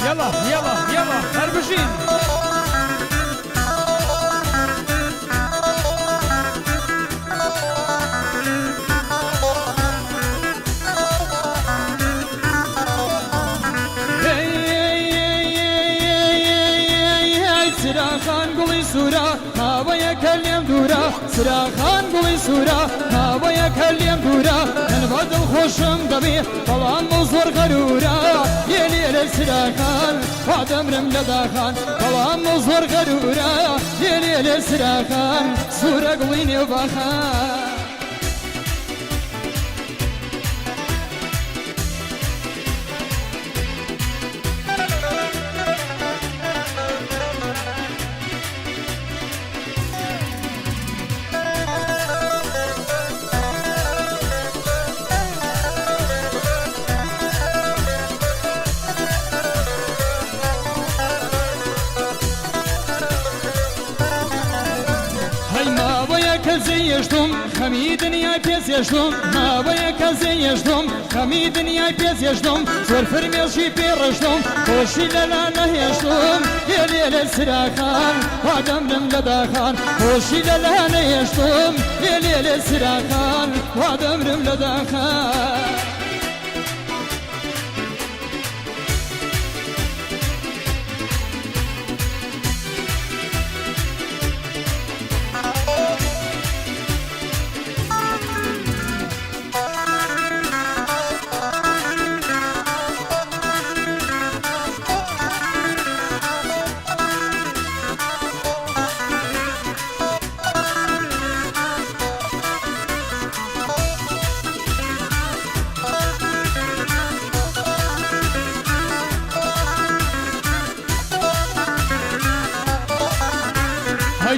يلا يلا يلا هربشين سراخان قوي سورة هاويا كليم دورا سراخان قوي سورة هاويا كليم دورا من بعد الخوشم دبي طلعن مزور غرورا يلي سراخان وعدم رمل داخان طلعن مزور غرورا يلي سراخان سورة قوي وباخان زيشتم خمي دنيا بيز يشتم ما وياك زيشتم خمي دنيا بيز يشتم زور فرميشي بيرشتم خوشي لا يشتم يلي سراخان وادم لم لداخان خوشي لا يشتم يلي سراخان وادم لم لداخان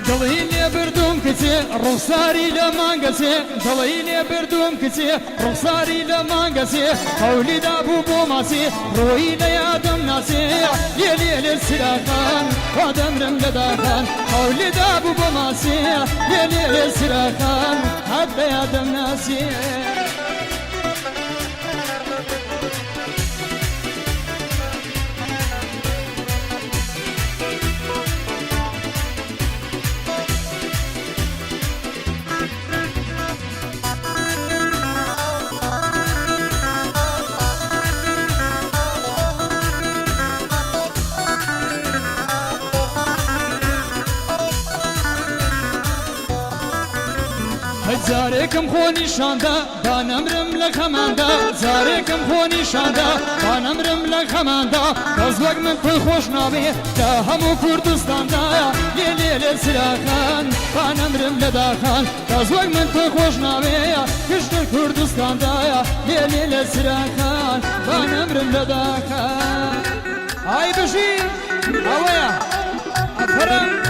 دڵی بردوم کچێ ڕوخساری لە مانگەچێ دڵی بردوم کچێ ڕوخساری لە مانگەچێ هەولیدا بوو بۆ ماسێ ڕۆیی لە یادم ناسێ لێ سراخان وادەمرم لە داخان هەولیدا بوو بۆ ماسێ لێ سراخان هەر لە یادم ناسێ زارێکم خۆنی شاندا بانەمرم لە خەماندا زارێکم خۆنی شاندا بانەمرم لە خەماندا کەس وەک من پێی خۆش نابێ لە هەموو کوردستاندا لێ سراخان بانەمرم لە داخان کەس وەک من پێی خۆش نابێ گشتە کوردستاندا لێ سراخان بانەمرم لە داخان ئای بژی ئەوەیە ئەفرم